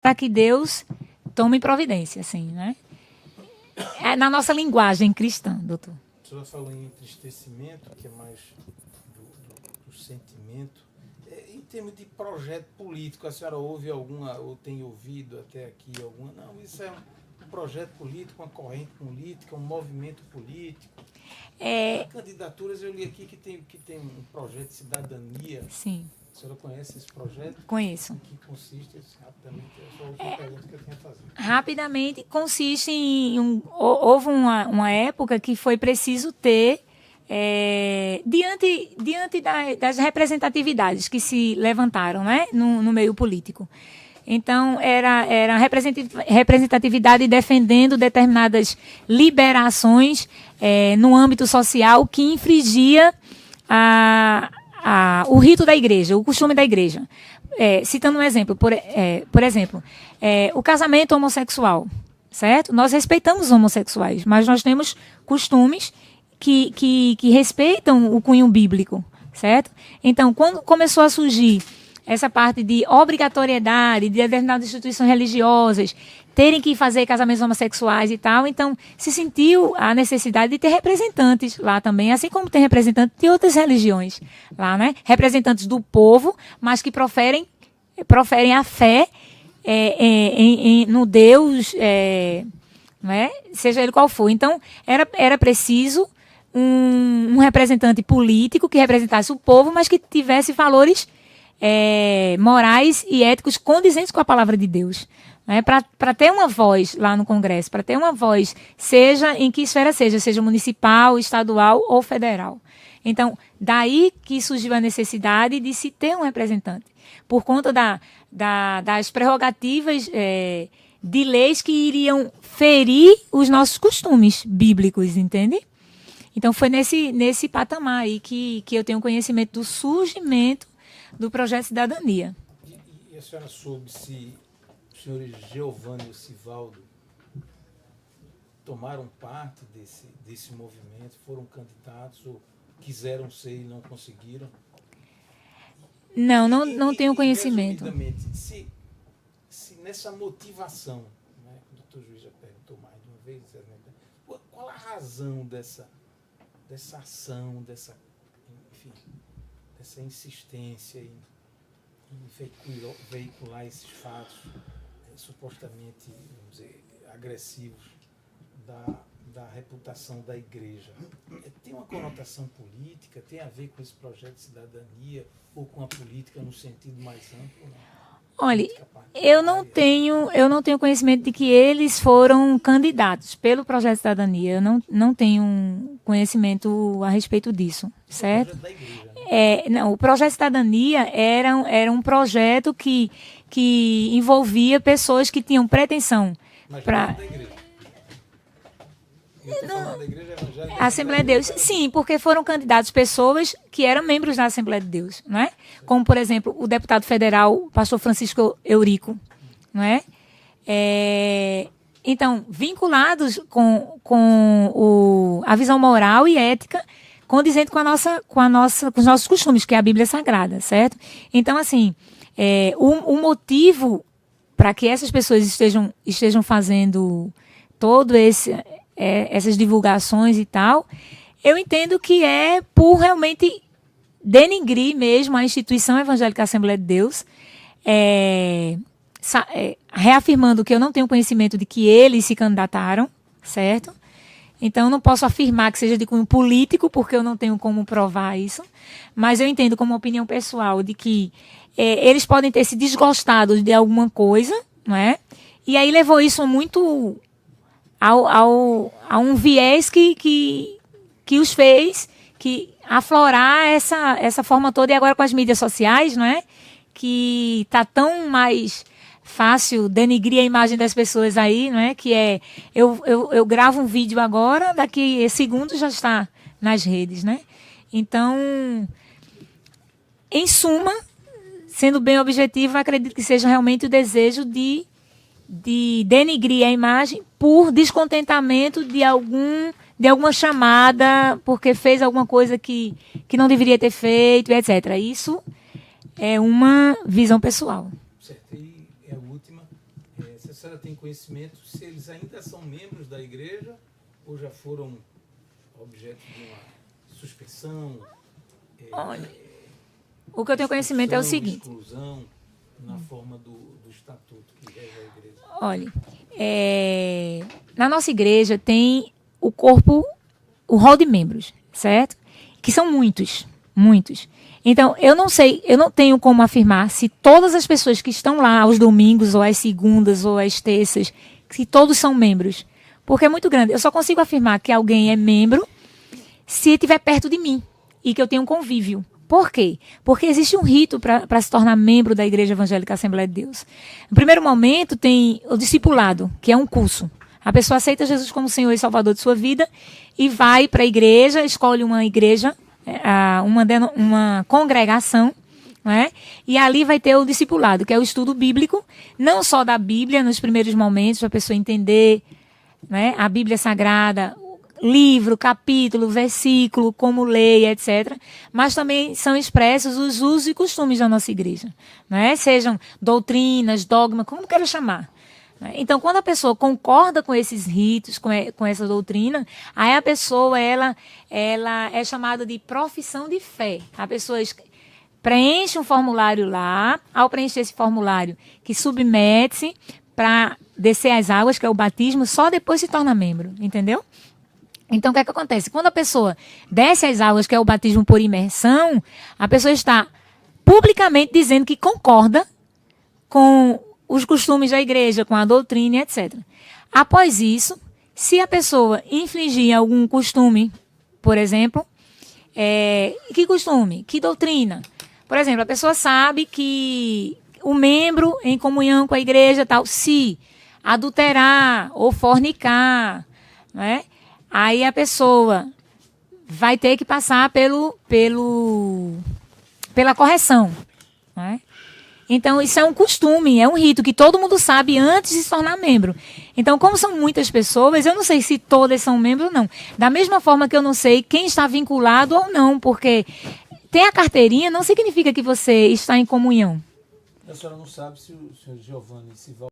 para que Deus tome providência, assim, né? É na nossa linguagem cristã, doutor. A senhora falou em entristecimento, que é mais do sentimento. Em termos de projeto político, a senhora ouve alguma, ou tem ouvido até aqui alguma? Não, isso é um projeto político, uma corrente política, um movimento político. Candidaturas, eu li aqui que tem um projeto de cidadania. Sim. A senhora conhece esse projeto? Conheço. Em que consiste, rapidamente, é só outra pergunta que eu tinha a fazer. Rapidamente, consiste em... houve uma época que foi preciso ter, diante das representatividades que se levantaram, né, no meio político. Então, era representatividade defendendo determinadas liberações no âmbito social que infringia o rito da igreja, o costume da igreja. Citando um exemplo, por exemplo, o casamento homossexual, certo? Nós respeitamos os homossexuais, mas nós temos costumes que respeitam o cunho bíblico, certo? Então, quando começou a surgir essa parte de obrigatoriedade de determinadas instituições religiosas terem que fazer casamentos homossexuais e tal, então se sentiu a necessidade de ter representantes lá também, assim como tem representantes de outras religiões lá, né? Representantes do povo, mas que proferem a fé no Deus, não é? Seja ele qual for. Então, era preciso um representante político que representasse o povo, mas que tivesse valores morais e éticos condizentes com a palavra de Deus. Né? Para ter uma voz lá no Congresso, para ter uma voz, seja em que esfera seja municipal, estadual ou federal. Então, daí que surgiu a necessidade de se ter um representante, por conta das prerrogativas de leis que iriam ferir os nossos costumes bíblicos, entende? Então, foi nesse patamar aí que eu tenho conhecimento do surgimento do projeto Cidadania. E a senhora soube se os senhores Geovânio e Sivaldo tomaram parte desse movimento, foram candidatos ou quiseram ser e não conseguiram? Não tenho conhecimento. Resumidamente, se nessa motivação, né, o doutor Juiz já perguntou mais de uma vez, qual a razão dessa ação, dessa insistência em veicular esses fatos supostamente, vamos dizer, agressivos da reputação da igreja? Tem uma conotação política? Tem a ver com esse projeto de cidadania ou com a política no sentido mais amplo? Não? Olha, eu não tenho conhecimento de que eles foram candidatos pelo projeto de cidadania. Eu não tenho conhecimento a respeito disso, certo? Não, o projeto de cidadania era um projeto que envolvia pessoas que tinham pretensão para a Assembleia de Deus. Sim, porque foram candidatos pessoas que eram membros da Assembleia de Deus, não é? Como, por exemplo, o deputado federal, o pastor Francisco Eurico, não é? Então, vinculados com a visão moral e ética condizente com os nossos costumes, que é a Bíblia Sagrada, certo? Então, assim, o motivo para que essas pessoas estejam fazendo todo essas divulgações e tal, eu entendo que é por realmente denigrir mesmo a instituição evangélica Assembleia de Deus, reafirmando que eu não tenho conhecimento de que eles se candidataram, certo? Então, eu não posso afirmar que seja de cunho político, porque eu não tenho como provar isso, mas eu entendo como opinião pessoal de que eles podem ter se desgostado de alguma coisa, não é? E aí levou isso muito a um viés que os fez aflorar essa forma toda, e agora com as mídias sociais, não é? Que está tão mais fácil denigrir a imagem das pessoas aí, não é? Que eu gravo um vídeo agora, daqui a segundos já está nas redes, né? Então, em suma, sendo bem objetivo, acredito que seja realmente o desejo de denigrir a imagem por descontentamento de alguma chamada, porque fez alguma coisa que não deveria ter feito, etc. Isso é uma visão pessoal. Certo. E a última, se a senhora tem conhecimento se eles ainda são membros da igreja ou já foram objeto de uma suspensão. Olha, o que eu tenho conhecimento é o seguinte. Exclusão na forma do estatuto que rege a igreja. Olha, na nossa igreja tem o corpo, o rol de membros, certo? Que são muitos, muitos. Então, eu não sei, eu não tenho como afirmar se todas as pessoas que estão lá aos domingos, ou às segundas, ou às terças, se todos são membros. Porque é muito grande. Eu só consigo afirmar que alguém é membro se estiver perto de mim e que eu tenha um convívio. Por quê? Porque existe um rito para se tornar membro da Igreja Evangélica Assembleia de Deus. No primeiro momento, tem o discipulado, que é um curso. A pessoa aceita Jesus como Senhor e Salvador de sua vida e vai para a igreja, escolhe uma igreja, uma congregação, né? E ali vai ter o discipulado, que é o estudo bíblico, não só da Bíblia nos primeiros momentos, para a pessoa entender, né, a Bíblia Sagrada, livro, capítulo, versículo, como ler, etc. Mas também são expressos os usos e costumes da nossa igreja, né? Sejam doutrinas, dogma, como queira chamar. Então, quando a pessoa concorda com esses ritos, com essa doutrina, aí a pessoa ela é chamada de profissão de fé. A pessoa preenche um formulário lá, ao preencher esse formulário, que submete-se para descer as águas, que é o batismo, só depois se torna membro, entendeu? Então, o que é que acontece? Quando a pessoa desce as águas, que é o batismo por imersão, a pessoa está publicamente dizendo que concorda com os costumes da igreja, com a doutrina, etc. Após isso, se a pessoa infligir algum costume, por exemplo, que costume? Que doutrina? Por exemplo, a pessoa sabe que o membro em comunhão com a igreja, tal, se adulterar ou fornicar, né? Aí a pessoa vai ter que passar pela correção, né? Então, isso é um costume, é um rito que todo mundo sabe antes de se tornar membro. Então, como são muitas pessoas, eu não sei se todas são membros ou não. Da mesma forma que eu não sei quem está vinculado ou não, porque ter a carteirinha não significa que você está em comunhão. A senhora não sabe se o senhor Giovanni se